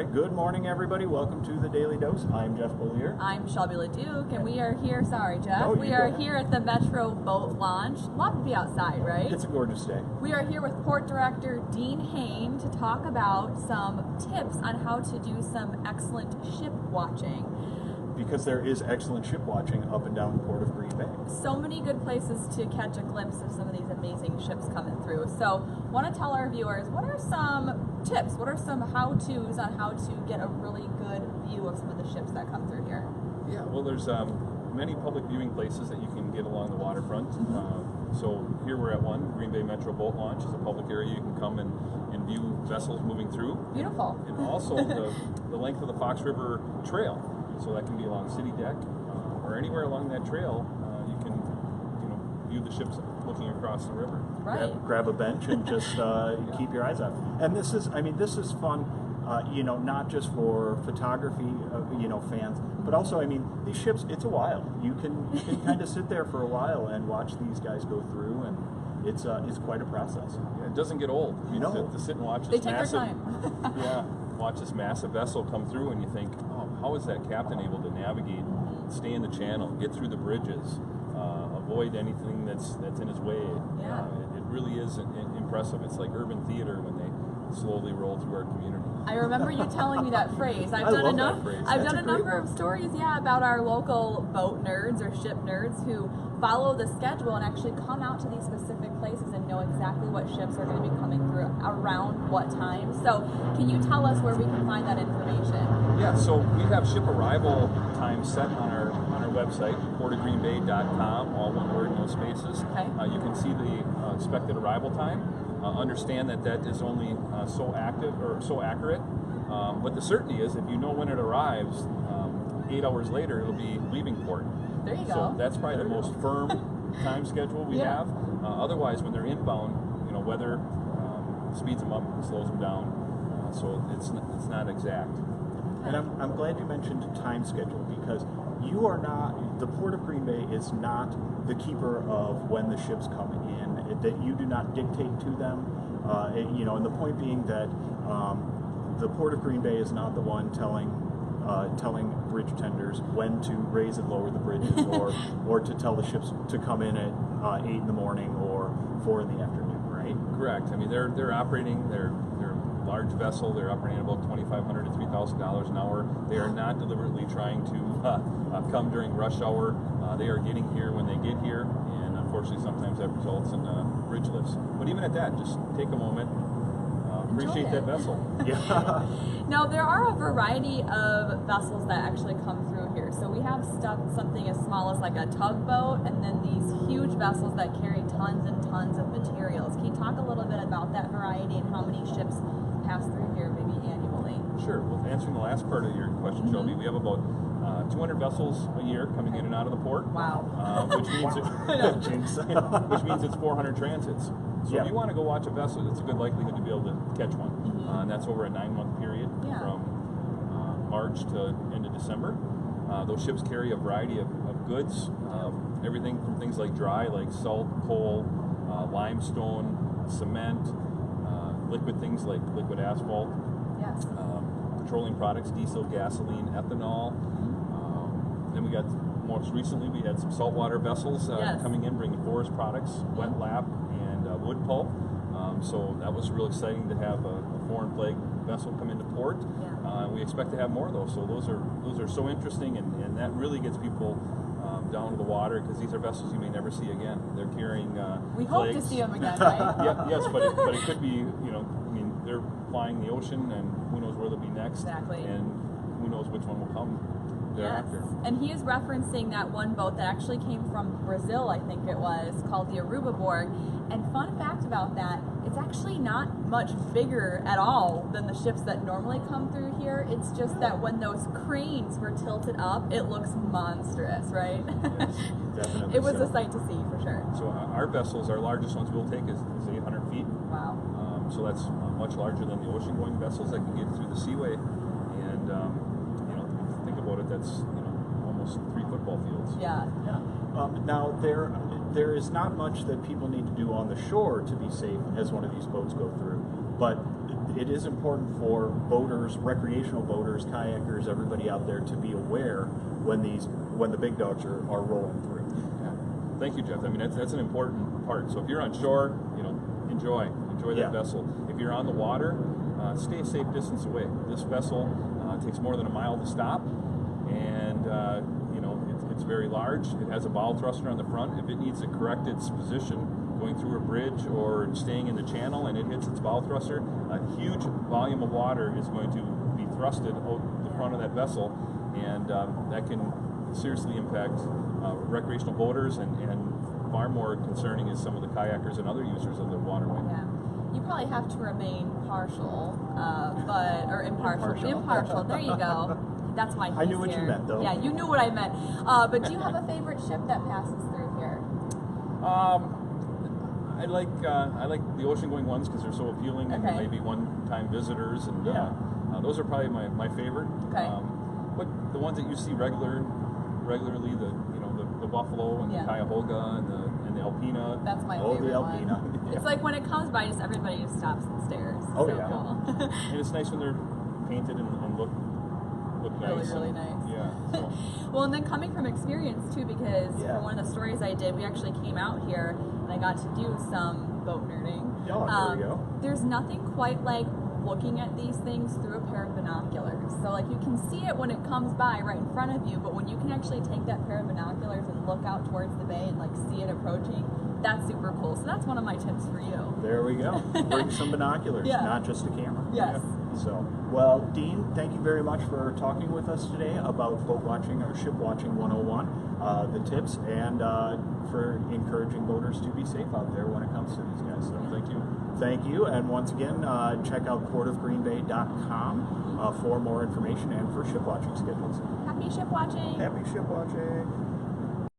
right, good morning, everybody. Welcome to the Daily Dose. I'm Jeff Bollier. I'm Shelby LeDuc, and we are here, sorry, Jeff. No, we are here at the Metro Boat Launch. Love to be outside, right? It's a gorgeous day. We are here with Port Director Dean Hain to talk about some tips on how to do some excellent ship watching. Because there is excellent ship watching up and down the Port of Green Bay. So many good places to catch a glimpse of some of these amazing ships coming through. So, want to tell our viewers, what are some tips, what are some how-tos on how to get a really good view of some of the ships that come through here? Yeah, well, there's many public viewing places that you can get along the waterfront. So here we're at one. Green Bay Metro Boat Launch is a public area. You can come and view vessels moving through. Beautiful. And also the length of the Fox River Trail. So that can be along City Deck or anywhere along that trail. You can view the ships looking across the river. Right. Grab a bench and just keep your eyes out. And this is fun. Not just for photography, fans, but also, these ships, it's a while. You can kind of sit there for a while and watch these guys go through, and it's quite a process. Yeah, it doesn't get old. To sit and watch this massive, watch this massive vessel come through, and you think, oh, how is that captain able to navigate, stay in the channel, get through the bridges, avoid anything that's in his way? Yeah. It really is impressive. It's like urban theater when they slowly roll through our community. I remember you telling me that phrase. I've love done that phrase. I've That's done a a great number one. of stories, about our local boat nerds or ship nerds who follow the schedule and actually come out to these specific places and know exactly what ships are going to be coming through around what time. So, can you tell us where we can find that information? Yeah, so we have ship arrival time set on our website, portofgreenbay.com, all one word, no spaces. Okay. You can see the expected arrival time. Understand that is only so accurate. But the certainty is, if you know when it arrives, 8 hours later it'll be leaving port. There you go. So that's probably the most firm time schedule we have. Otherwise, when they're inbound, weather speeds them up, slows them down. So it's not exact. And I'm glad you mentioned time schedule, because you are not, the Port of Green Bay is not the keeper of when the ships come in, that you do not dictate to them, and the point being that the Port of Green Bay is not the one telling bridge tenders when to raise and lower the bridges, or to tell the ships to come in at 8 in the morning or 4 in the afternoon, right? Correct. They're operating, they're a large vessel. They're operating about $2,500 to $3,000 an hour. They are not deliberately trying to come during rush hour. They are getting here when they get here, and unfortunately sometimes that results in bridge lifts. But even at that, just take a moment, appreciate that vessel. Yeah. Now, there are a variety of vessels that actually come through here. So we have something as small as like a tugboat, and then these huge vessels that carry tons and tons of materials. Can you talk a little bit about that variety and how many ships pass through here maybe annually? Sure. Well, answering the last part of your question, Shelby, we have about 200 vessels a year coming in and out of the port. Wow. Which means which means it's 400 transits. So if you want to go watch a vessel, it's a good likelihood to be able to catch one. And that's over a 9-month period from March to end of December. Those ships carry a variety of goods, everything from things like dry, like salt, coal, limestone, cement, liquid things like liquid asphalt, Yes. petroleum products, diesel, gasoline, ethanol. Then we got, most recently, we had some saltwater vessels coming in, bringing forest products, wet lap, and wood pulp. So that was real exciting to have a foreign flag vessel come into port. We expect to have more of those. So those are so interesting, and that really gets people down to the water, because these are vessels you may never see again. They're carrying We hope to see them again, right? Yes, but it could be, they're flying the ocean, and who knows where they'll be next. Exactly. And who knows which one will come thereafter. Yes. And he is referencing that one boat that actually came from Brazil, I think it was, called the Aruba Borg. And fun fact about that, it's actually not much bigger at all than the ships that normally come through here. It's just that when those cranes were tilted up, it looks monstrous, right? Yes, definitely. It was a sight to see, for sure. So our vessels, our largest ones we'll take is 800 feet. Wow. So that's much larger than the ocean-going vessels that can get through the seaway. And think about it, that's almost 3 football fields. Yeah. Now, there is not much that people need to do on the shore to be safe as one of these boats go through, but it is important for boaters, recreational boaters, kayakers, everybody out there to be aware when the big dogs are rolling through. Yeah. Thank you, Jeff. I mean, that's an important part. So if you're on shore, enjoy that vessel. If you're on the water, stay a safe distance away. This vessel takes more than a mile to stop, and it's very large. It has a bow thruster on the front. If it needs to correct its position going through a bridge or staying in the channel and it hits its bow thruster, a huge volume of water is going to be thrusted out the front of that vessel, and that can seriously impact recreational boaters, and far more concerning is some of the kayakers and other users of the waterway. Yeah. You probably have to remain partial, or impartial. Impartial. There you go. That's why I knew what you meant, though. Yeah, you knew what I meant. But do you have a favorite ship that passes through here? I like the ocean-going ones because they're so appealing, and maybe one-time visitors, and those are probably my favorite. Okay. But the ones that you see regularly, the Buffalo and the Cuyahoga and the Alpina. That's my the favorite Alpina. one. It's like when it comes by, everybody just stops and stares. Oh, so yeah. Cool. And it's nice when they're painted and look nice. Really nice. Yeah. So. Well, and then coming from experience too, because for one of the stories I did, we actually came out here and I got to do some boat nerding. Oh, there we go. There's nothing quite like looking at these things through a pair of binoculars. So like you can see it when it comes by right in front of you, but when you can actually take that pair of binoculars and look out towards the bay and like see it approaching, that's super cool. So that's one of my tips for you. There we go. Bring some binoculars, not just a camera. Yes. So, well, Dean, thank you very much for talking with us today about boat watching or ship watching 101, the tips, and for encouraging boaters to be safe out there when it comes to these guys. So Thank you. Thank you, and once again, check out portofgreenbay.com for more information and for ship watching schedules. Happy ship watching. Happy ship watching.